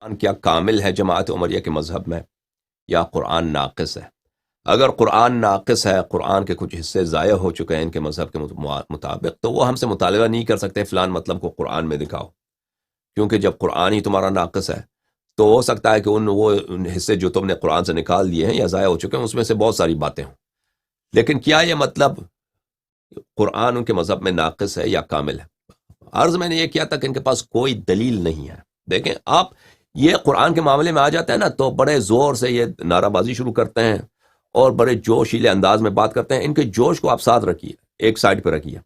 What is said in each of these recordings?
قرآن کیا کامل ہے جماعت عمریہ کے مذہب میں، یا قرآن ناقص ہے؟ اگر قرآن ناقص ہے، قرآن کے کچھ حصے ضائع ہو چکے ہیں ان کے مذہب کے مطابق، تو وہ ہم سے مطالبہ نہیں کر سکتے فلان مطلب کو قرآن میں دکھاؤ، کیونکہ جب قرآن ہی تمہارا ناقص ہے تو ہو سکتا ہے کہ وہ حصے جو تم نے قرآن سے نکال دیے ہیں یا ضائع ہو چکے ہیں اس میں سے بہت ساری باتیں ہوں، لیکن کیا یہ مطلب قرآن ان کے مذہب میں ناقص ہے یا کامل ہے؟ عرض میں نے یہ کیا تھا کہ ان کے پاس کوئی دلیل نہیں ہے۔ دیکھیں آپ، یہ قرآن کے معاملے میں آ جاتا ہے نا تو بڑے زور سے یہ نعرہ بازی شروع کرتے ہیں اور بڑے جوشیلے انداز میں بات کرتے ہیں۔ ان کے جوش کو آپ ساتھ رکھیے، ایک سائڈ پہ رکھیے،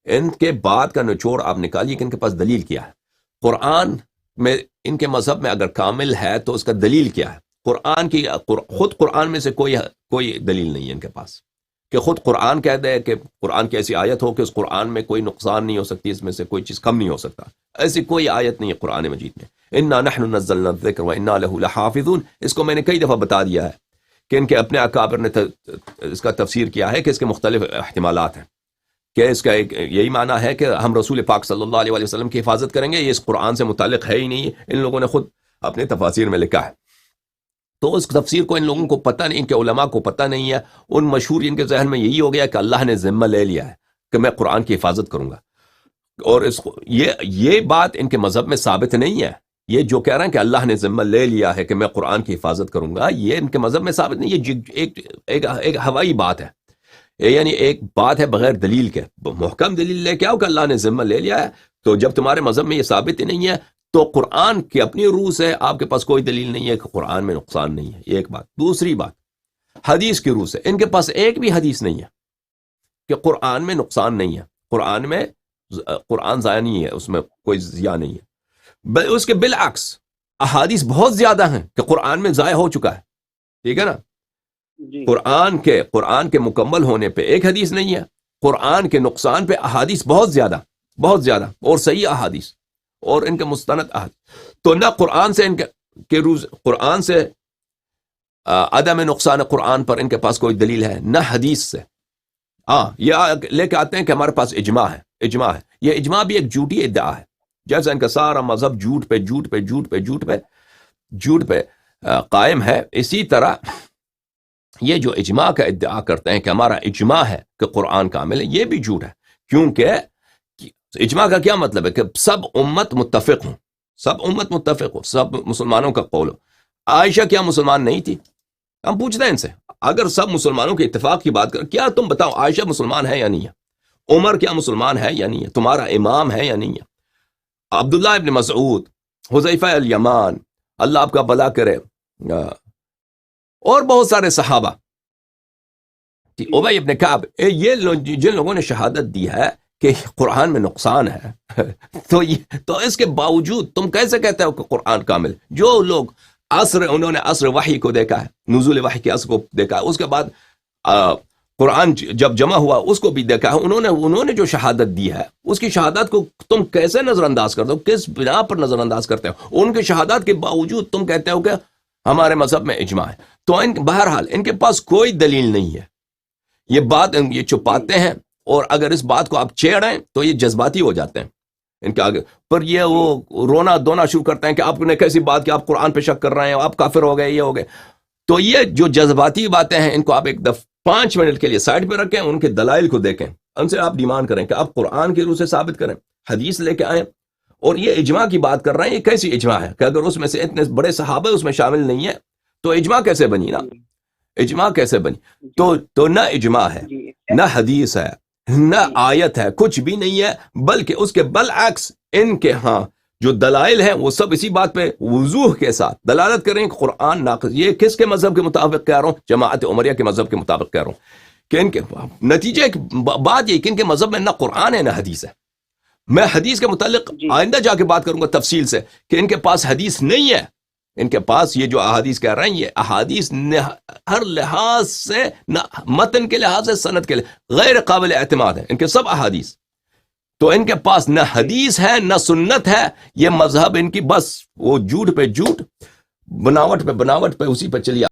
ان کے بات کا نچوڑ آپ نکالیے کہ ان کے پاس دلیل کیا ہے۔ قرآن میں ان کے مذہب میں اگر کامل ہے تو اس کا دلیل کیا ہے؟ قرآن کی خود قرآن میں سے کوئی دلیل نہیں ہے ان کے پاس کہ خود قرآن کہہ دے کہ قرآن کی ایسی آیت ہو کہ اس قرآن میں کوئی نقصان نہیں ہو سکتی، اس میں سے کوئی چیز کم نہیں ہو سکتا، ایسی کوئی آیت نہیں ہے قرآن مجید میں۔ انا نحن نزلنا الذکر وانا له لحافظون، اس کو میں نے کئی دفعہ بتا دیا ہے کہ ان کے اپنے اکابر نے اس کا تفسیر کیا ہے کہ اس کے مختلف احتمالات ہیں، کہ اس کا ایک یہی معنی ہے کہ ہم رسول پاک صلی اللہ علیہ وسلم کی حفاظت کریں گے، یہ اس قرآن سے متعلق ہے ہی نہیں، ان لوگوں نے خود اپنے تفاسیر میں لکھا ہے۔ تو اس تفسیر کو ان لوگوں کو پتہ نہیں، ان کے علماء کو پتہ نہیں ہے، ان مشہور ان کے ذہن میں یہی ہو گیا کہ اللہ نے ذمہ لے لیا ہے کہ میں قرآن کی حفاظت کروں گا، اور یہ بات ان کے مذہب میں ثابت نہیں ہے۔ یہ جو کہہ رہے ہیں کہ اللہ نے ذمہ لے لیا ہے کہ میں قرآن کی حفاظت کروں گا، یہ ان کے مذہب میں ثابت نہیں، یہ ایک ہوائی بات ہے، یعنی ایک بات ہے بغیر دلیل کے۔ محکم دلیل لے کے آؤ کہ اللہ نے ذمہ لے لیا ہے، تو جب تمہارے مذہب میں یہ ثابت ہی نہیں ہے تو قرآن کی اپنی روح سے آپ کے پاس کوئی دلیل نہیں ہے کہ قرآن میں نقصان نہیں ہے، یہ ایک بات۔ دوسری بات، حدیث کی روح سے ان کے پاس ایک بھی حدیث نہیں ہے کہ قرآن میں نقصان نہیں ہے، قرآن ضائع نہیں ہے، اس میں کوئی ضیاع نہیں ہے۔ اس کے بالعکس احادیث بہت زیادہ ہیں کہ قرآن میں ضائع ہو چکا ہے، ٹھیک ہے نا؟ جی قرآن کے مکمل ہونے پہ ایک حدیث نہیں ہے، قرآن کے نقصان پہ احادیث بہت زیادہ اور صحیح احادیث اور ان کے مستند احادیث۔ تو نہ قرآن سے قرآن سے عدم نقصان قرآن پر ان کے پاس کوئی دلیل ہے، نہ حدیث سے۔ یہ لے کے آتے ہیں کہ ہمارے پاس اجماع ہے۔ یہ اجماع بھی ایک جھوٹی ادعا ہے، جیسا ان کا سارا مذہب جھوٹ پہ قائم ہے، اسی طرح یہ جو اجماع کا ادعا کرتے ہیں کہ ہمارا اجماع ہے کہ قرآن کامل ہے، یہ بھی جھوٹ ہے۔ کیونکہ اجماع کا کیا مطلب ہے؟ کہ سب امت متفق ہوں، سب مسلمانوں کا قول ہو۔ عائشہ کیا مسلمان نہیں تھی؟ ہم پوچھتے ہیں ان سے، اگر سب مسلمانوں کے اتفاق کی بات کیا تم بتاؤ عائشہ مسلمان ہے یا نہیں ہے؟ عمر کیا مسلمان ہے یا نہیں ہے؟ تمہارا امام ہے یا نہیں ہے؟ عبداللہ ابن مسعود، حذیفہ الیمان، اللہ آپ کا بھلا کرے، اور بہت سارے صحابہ، ابی ابن کعب، یہ جن لوگوں نے شہادت دی ہے کہ قرآن میں نقصان ہے، تو اس کے باوجود تم کیسے کہتے ہو کہ قرآن کامل؟ جو لوگ انہوں نے عصر وحی کو دیکھا ہے، نزول وحی کے عصر کو دیکھا ہے، اس کے بعد قرآن جب جمع ہوا اس کو بھی دیکھا ہے، انہوں نے جو شہادت دی ہے اس کی شہادت کو تم کیسے نظر انداز کرتے ہو؟ کس بنا پر نظر انداز کرتے ہو؟ ان کی شہادت کے باوجود تم کہتے ہو کہ ہمارے مذہب میں اجماع ہے۔ تو بہرحال ان کے پاس کوئی دلیل نہیں ہے، یہ بات یہ چھپاتے ہیں، اور اگر اس بات کو آپ چھیڑیں تو یہ جذباتی ہو جاتے ہیں ان کے آگے پر، یہ وہ رونا دھونا شروع کرتے ہیں کہ آپ نے کیسی بات کہ آپ قرآن پہ شک کر رہے ہیں، آپ کافر ہو گئے، یہ ہو گئے۔ تو یہ جو جذباتی باتیں ہیں ان کو آپ ایک دفعہ 5 منٹ کے لیے سائڈ پہ رکھیں، ان کے دلائل کو دیکھیں، ان سے آپ ڈیمانڈ کریں کہ آپ قرآن کی روح سے ثابت کریں، حدیث لے کے آئیں۔ اور یہ اجماع کی بات کر رہے ہیں، یہ کیسی اجماع ہے کہ اگر اس میں سے اتنے بڑے صحابہ اس میں شامل نہیں ہیں تو اجماع کیسے بنی؟ نا اجماع کیسے بنی؟ تو نہ اجماع ہے، نہ حدیث ہے، نہ آیت ہے، کچھ بھی نہیں ہے، بلکہ اس کے بالعکس ان کے ہاں جو دلائل ہیں وہ سب اسی بات پہ وضوح کے ساتھ دلالت کریں کہ قرآن ناقص۔ یہ کس کے مذہب کے مطابق کہہ رہا ہوں؟ جماعت عمریہ کے مذہب کے مطابق کہہ رہا ہوں کہ ان کے نتیجے بات یہ کہ ان کے مذہب میں نہ قرآن ہے نہ حدیث ہے۔ میں حدیث کے متعلق آئندہ جا کے بات کروں گا تفصیل سے کہ ان کے پاس حدیث نہیں ہے، ان کے پاس یہ جو احادیث کہہ رہے ہیں یہ احادیث ہر لحاظ سے، نہ متن کے لحاظ سے، سند کے لحاظ غیر قابل اعتماد ہے ان کے سب احادیث۔ تو ان کے پاس نہ حدیث ہے نہ سنت ہے، یہ مذہب ان کی بس وہ جھوٹ پہ جھوٹ، بناوٹ پہ اسی پہ چلی